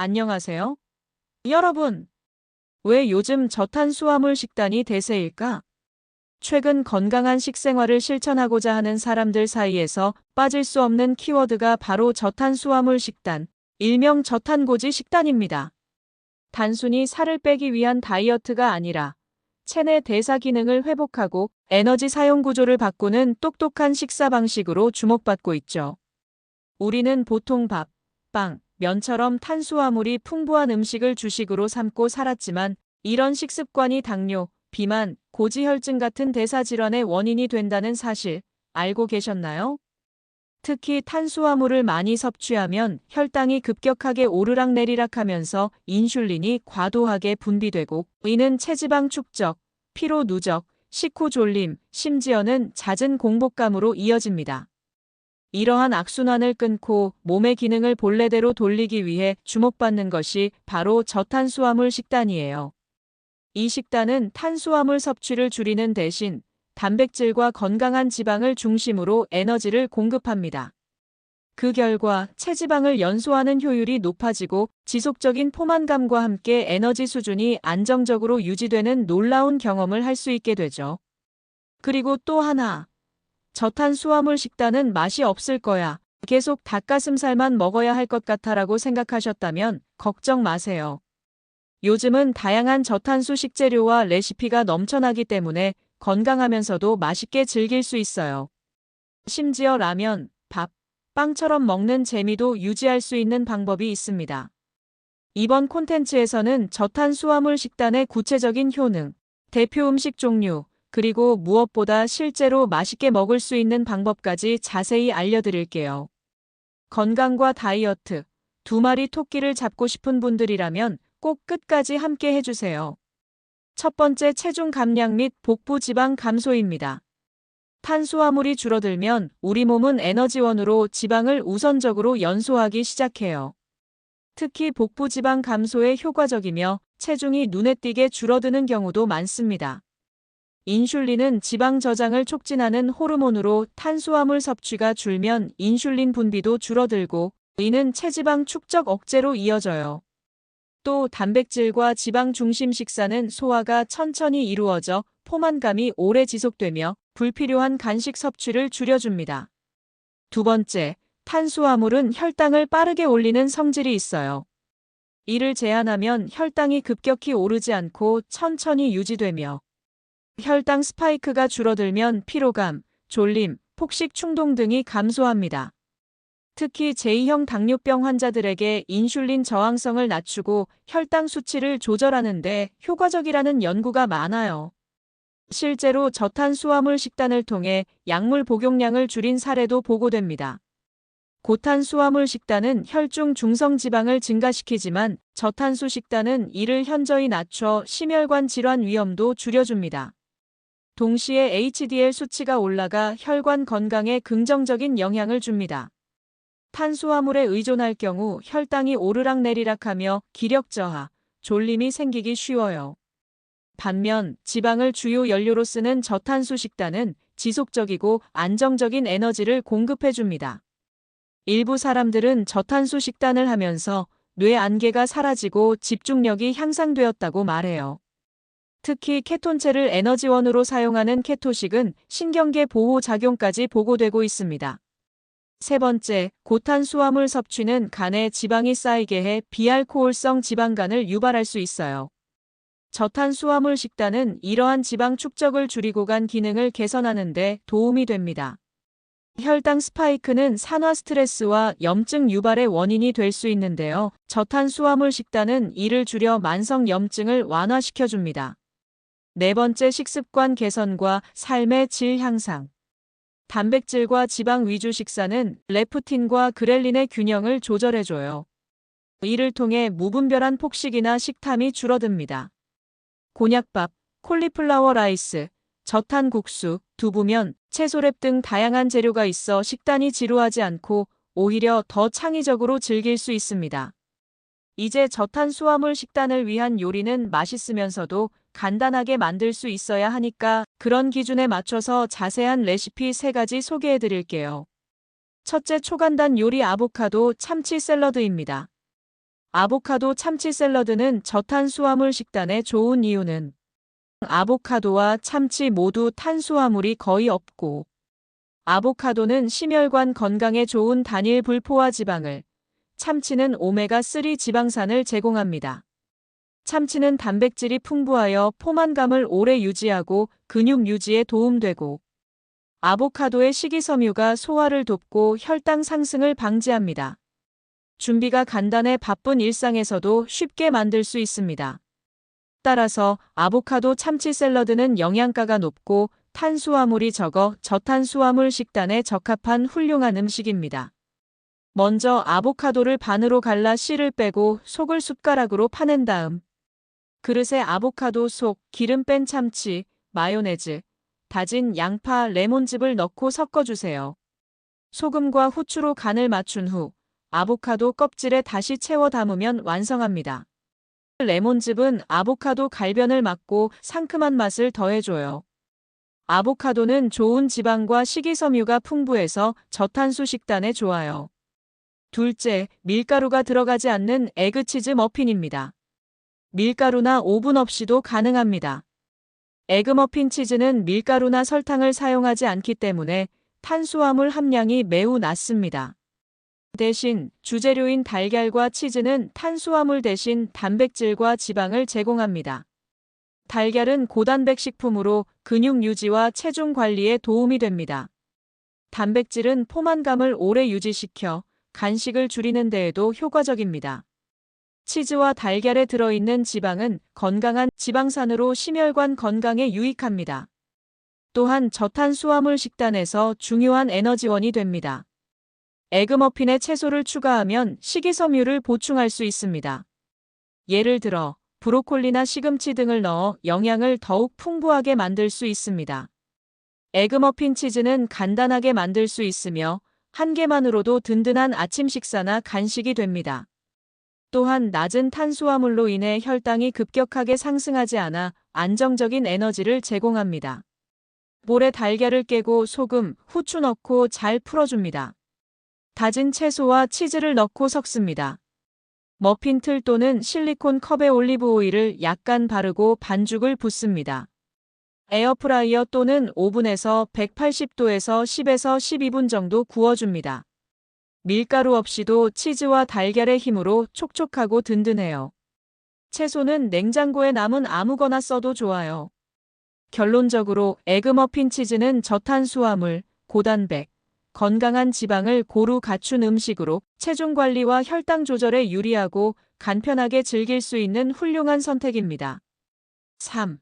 안녕하세요. 여러분, 왜 요즘 저탄수화물 식단이 대세일까? 최근 건강한 식생활을 실천하고자 하는 사람들 사이에서 빠질 수 없는 키워드가 바로 저탄수화물 식단, 일명 저탄고지 식단입니다. 단순히 살을 빼기 위한 다이어트가 아니라 체내 대사 기능을 회복하고 에너지 사용 구조를 바꾸는 똑똑한 식사 방식으로 주목받고 있죠. 우리는 보통 밥, 빵, 면처럼 탄수화물이 풍부한 음식을 주식으로 삼고 살았지만 이런 식습관이 당뇨, 비만, 고지혈증 같은 대사질환의 원인이 된다는 사실 알고 계셨나요? 특히 탄수화물을 많이 섭취하면 혈당이 급격하게 오르락내리락하면서 인슐린이 과도하게 분비되고 이는 체지방 축적, 피로 누적, 식후 졸림, 심지어는 잦은 공복감으로 이어집니다. 이러한 악순환을 끊고 몸의 기능을 본래대로 돌리기 위해 주목받는 것이 바로 저탄수화물 식단이에요. 이 식단은 탄수화물 섭취를 줄이는 대신 단백질과 건강한 지방을 중심으로 에너지를 공급합니다. 그 결과 체지방을 연소하는 효율이 높아지고 지속적인 포만감과 함께 에너지 수준이 안정적으로 유지되는 놀라운 경험을 할 수 있게 되죠. 그리고 또 하나. 저탄수화물 식단은 맛이 없을 거야. 계속 닭가슴살만 먹어야 할 것 같아라고 생각하셨다면 걱정 마세요. 요즘은 다양한 저탄수 식재료와 레시피가 넘쳐나기 때문에 건강하면서도 맛있게 즐길 수 있어요. 심지어 라면, 밥, 빵처럼 먹는 재미도 유지할 수 있는 방법이 있습니다. 이번 콘텐츠에서는 저탄수화물 식단의 구체적인 효능, 대표 음식 종류, 그리고 무엇보다 실제로 맛있게 먹을 수 있는 방법까지 자세히 알려드릴게요. 건강과 다이어트, 두 마리 토끼를 잡고 싶은 분들이라면 꼭 끝까지 함께 해주세요. 첫 번째 체중 감량 및 복부 지방 감소입니다. 탄수화물이 줄어들면 우리 몸은 에너지원으로 지방을 우선적으로 연소하기 시작해요. 특히 복부 지방 감소에 효과적이며 체중이 눈에 띄게 줄어드는 경우도 많습니다. 인슐린은 지방 저장을 촉진하는 호르몬으로 탄수화물 섭취가 줄면 인슐린 분비도 줄어들고 이는 체지방 축적 억제로 이어져요. 또 단백질과 지방 중심 식사는 소화가 천천히 이루어져 포만감이 오래 지속되며 불필요한 간식 섭취를 줄여줍니다. 두 번째, 탄수화물은 혈당을 빠르게 올리는 성질이 있어요. 이를 제한하면 혈당이 급격히 오르지 않고 천천히 유지되며 혈당 스파이크가 줄어들면 피로감, 졸림, 폭식 충동 등이 감소합니다. 특히 제2형 당뇨병 환자들에게 인슐린 저항성을 낮추고 혈당 수치를 조절하는 데 효과적이라는 연구가 많아요. 실제로 저탄수화물 식단을 통해 약물 복용량을 줄인 사례도 보고됩니다. 고탄수화물 식단은 혈중 중성지방을 증가시키지만 저탄수 식단은 이를 현저히 낮춰 심혈관 질환 위험도 줄여줍니다. 동시에 HDL 수치가 올라가 혈관 건강에 긍정적인 영향을 줍니다. 탄수화물에 의존할 경우 혈당이 오르락내리락하며 기력 저하, 졸림이 생기기 쉬워요. 반면 지방을 주요 연료로 쓰는 저탄수 식단은 지속적이고 안정적인 에너지를 공급해줍니다. 일부 사람들은 저탄수 식단을 하면서 뇌 안개가 사라지고 집중력이 향상되었다고 말해요. 특히 케톤체를 에너지원으로 사용하는 케토식은 신경계 보호 작용까지 보고되고 있습니다. 세 번째, 고탄수화물 섭취는 간에 지방이 쌓이게 해 비알코올성 지방간을 유발할 수 있어요. 저탄수화물 식단은 이러한 지방 축적을 줄이고 간 기능을 개선하는 데 도움이 됩니다. 혈당 스파이크는 산화 스트레스와 염증 유발의 원인이 될 수 있는데요. 저탄수화물 식단은 이를 줄여 만성 염증을 완화시켜줍니다. 네 번째, 식습관 개선과 삶의 질 향상. 단백질과 지방 위주 식사는 레프틴과 그렐린의 균형을 조절해줘요. 이를 통해 무분별한 폭식이나 식탐이 줄어듭니다. 곤약밥, 콜리플라워 라이스, 저탄국수, 두부면, 채소랩 등 다양한 재료가 있어 식단이 지루하지 않고 오히려 더 창의적으로 즐길 수 있습니다. 이제 저탄수화물 식단을 위한 요리는 맛있으면서도 간단하게 만들 수 있어야 하니까 그런 기준에 맞춰서 자세한 레시피 3가지 소개해 드릴게요. 첫째, 초간단 요리 아보카도 참치 샐러드입니다. 아보카도 참치 샐러드는 저탄수화물 식단에 좋은 이유는 아보카도와 참치 모두 탄수화물이 거의 없고, 아보카도는 심혈관 건강에 좋은 단일 불포화 지방을, 참치는 오메가3 지방산을 제공합니다. 참치는 단백질이 풍부하여 포만감을 오래 유지하고 근육 유지에 도움되고, 아보카도의 식이섬유가 소화를 돕고 혈당 상승을 방지합니다. 준비가 간단해 바쁜 일상에서도 쉽게 만들 수 있습니다. 따라서 아보카도 참치 샐러드는 영양가가 높고 탄수화물이 적어 저탄수화물 식단에 적합한 훌륭한 음식입니다. 먼저 아보카도를 반으로 갈라 씨를 빼고 속을 숟가락으로 파낸 다음 그릇에 아보카도 속, 기름 뺀 참치, 마요네즈, 다진 양파, 레몬즙을 넣고 섞어주세요. 소금과 후추로 간을 맞춘 후 아보카도 껍질에 다시 채워 담으면 완성합니다. 레몬즙은 아보카도 갈변을 막고 상큼한 맛을 더해줘요. 아보카도는 좋은 지방과 식이섬유가 풍부해서 저탄수 식단에 좋아요. 둘째, 밀가루가 들어가지 않는 에그치즈 머핀입니다. 밀가루나 오븐 없이도 가능합니다. 에그머핀 치즈는 밀가루나 설탕을 사용하지 않기 때문에 탄수화물 함량이 매우 낮습니다. 대신 주재료인 달걀과 치즈는 탄수화물 대신 단백질과 지방을 제공합니다. 달걀은 고단백 식품으로 근육 유지와 체중 관리에 도움이 됩니다. 단백질은 포만감을 오래 유지시켜 간식을 줄이는 데에도 효과적입니다. 치즈와 달걀에 들어있는 지방은 건강한 지방산으로 심혈관 건강에 유익합니다. 또한 저탄수화물 식단에서 중요한 에너지원이 됩니다. 에그머핀에 채소를 추가하면 식이섬유를 보충할 수 있습니다. 예를 들어 브로콜리나 시금치 등을 넣어 영양을 더욱 풍부하게 만들 수 있습니다. 에그머핀 치즈는 간단하게 만들 수 있으며 한 개만으로도 든든한 아침 식사나 간식이 됩니다. 또한 낮은 탄수화물로 인해 혈당이 급격하게 상승하지 않아 안정적인 에너지를 제공합니다. 볼에 달걀을 깨고 소금, 후추 넣고 잘 풀어줍니다. 다진 채소와 치즈를 넣고 섞습니다. 머핀 틀 또는 실리콘 컵에 올리브 오일을 약간 바르고 반죽을 붓습니다. 에어프라이어 또는 오븐에서 180도에서 10에서 12분 정도 구워줍니다. 밀가루 없이도 치즈와 달걀의 힘으로 촉촉하고 든든해요. 채소는 냉장고에 남은 아무거나 써도 좋아요. 결론적으로 에그머핀 치즈는 저탄수화물, 고단백, 건강한 지방을 고루 갖춘 음식으로 체중 관리와 혈당 조절에 유리하고 간편하게 즐길 수 있는 훌륭한 선택입니다. 3.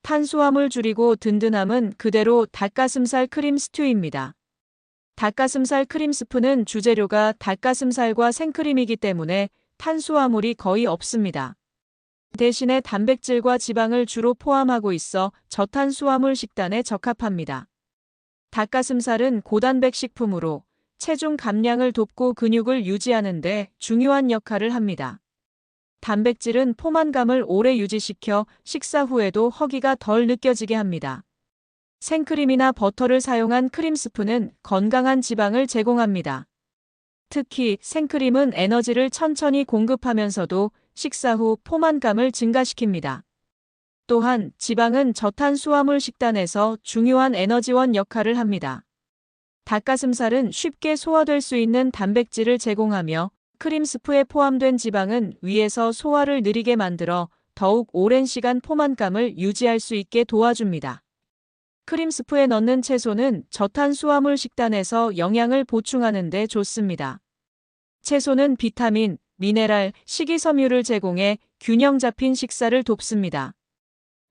탄수화물 줄이고 든든함은 그대로 닭가슴살 크림 스튜입니다. 닭가슴살 크림 스프는 주재료가 닭가슴살과 생크림이기 때문에 탄수화물이 거의 없습니다. 대신에 단백질과 지방을 주로 포함하고 있어 저탄수화물 식단에 적합합니다. 닭가슴살은 고단백 식품으로 체중 감량을 돕고 근육을 유지하는 데 중요한 역할을 합니다. 단백질은 포만감을 오래 유지시켜 식사 후에도 허기가 덜 느껴지게 합니다. 생크림이나 버터를 사용한 크림 스프는 건강한 지방을 제공합니다. 특히 생크림은 에너지를 천천히 공급하면서도 식사 후 포만감을 증가시킵니다. 또한 지방은 저탄수화물 식단에서 중요한 에너지원 역할을 합니다. 닭가슴살은 쉽게 소화될 수 있는 단백질을 제공하며 크림 스프에 포함된 지방은 위에서 소화를 느리게 만들어 더욱 오랜 시간 포만감을 유지할 수 있게 도와줍니다. 크림 스프에 넣는 채소는 저탄수화물 식단에서 영양을 보충하는 데 좋습니다. 채소는 비타민, 미네랄, 식이섬유를 제공해 균형 잡힌 식사를 돕습니다.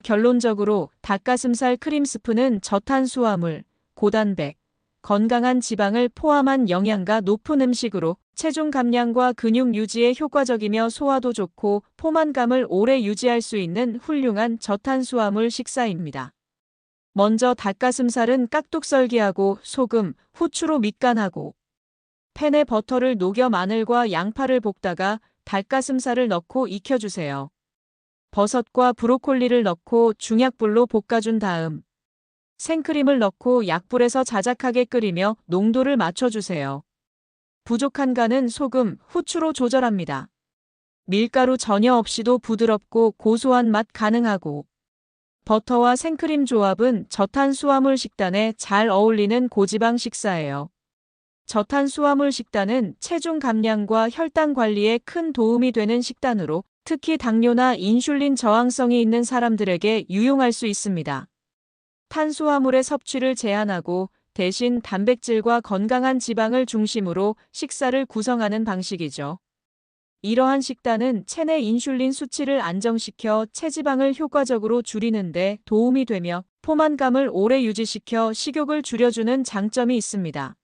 결론적으로 닭가슴살 크림 스프는 저탄수화물, 고단백, 건강한 지방을 포함한 영양가 높은 음식으로 체중 감량과 근육 유지에 효과적이며 소화도 좋고 포만감을 오래 유지할 수 있는 훌륭한 저탄수화물 식사입니다. 먼저 닭가슴살은 깍둑 썰기하고 소금, 후추로 밑간하고 팬에 버터를 녹여 마늘과 양파를 볶다가 닭가슴살을 넣고 익혀주세요. 버섯과 브로콜리를 넣고 중약불로 볶아준 다음 생크림을 넣고 약불에서 자작하게 끓이며 농도를 맞춰주세요. 부족한 간은 소금, 후추로 조절합니다. 밀가루 전혀 없이도 부드럽고 고소한 맛 가능하고, 버터와 생크림 조합은 저탄수화물 식단에 잘 어울리는 고지방 식사예요. 저탄수화물 식단은 체중 감량과 혈당 관리에 큰 도움이 되는 식단으로 특히 당뇨나 인슐린 저항성이 있는 사람들에게 유용할 수 있습니다. 탄수화물의 섭취를 제한하고 대신 단백질과 건강한 지방을 중심으로 식사를 구성하는 방식이죠. 이러한 식단은 체내 인슐린 수치를 안정시켜 체지방을 효과적으로 줄이는 데 도움이 되며 포만감을 오래 유지시켜 식욕을 줄여주는 장점이 있습니다.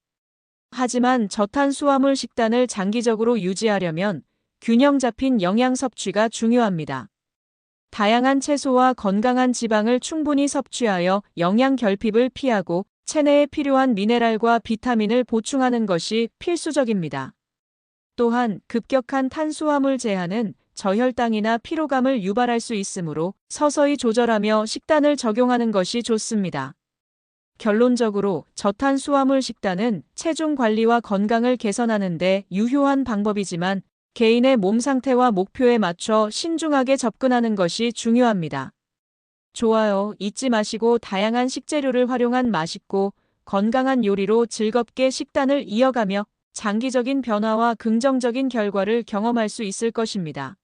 하지만 저탄수화물 식단을 장기적으로 유지하려면 균형 잡힌 영양 섭취가 중요합니다. 다양한 채소와 건강한 지방을 충분히 섭취하여 영양 결핍을 피하고 체내에 필요한 미네랄과 비타민을 보충하는 것이 필수적입니다. 또한 급격한 탄수화물 제한은 저혈당이나 피로감을 유발할 수 있으므로 서서히 조절하며 식단을 적용하는 것이 좋습니다. 결론적으로 저탄수화물 식단은 체중 관리와 건강을 개선하는 데 유효한 방법이지만 개인의 몸 상태와 목표에 맞춰 신중하게 접근하는 것이 중요합니다. 좋아요 잊지 마시고 다양한 식재료를 활용한 맛있고 건강한 요리로 즐겁게 식단을 이어가며 장기적인 변화와 긍정적인 결과를 경험할 수 있을 것입니다.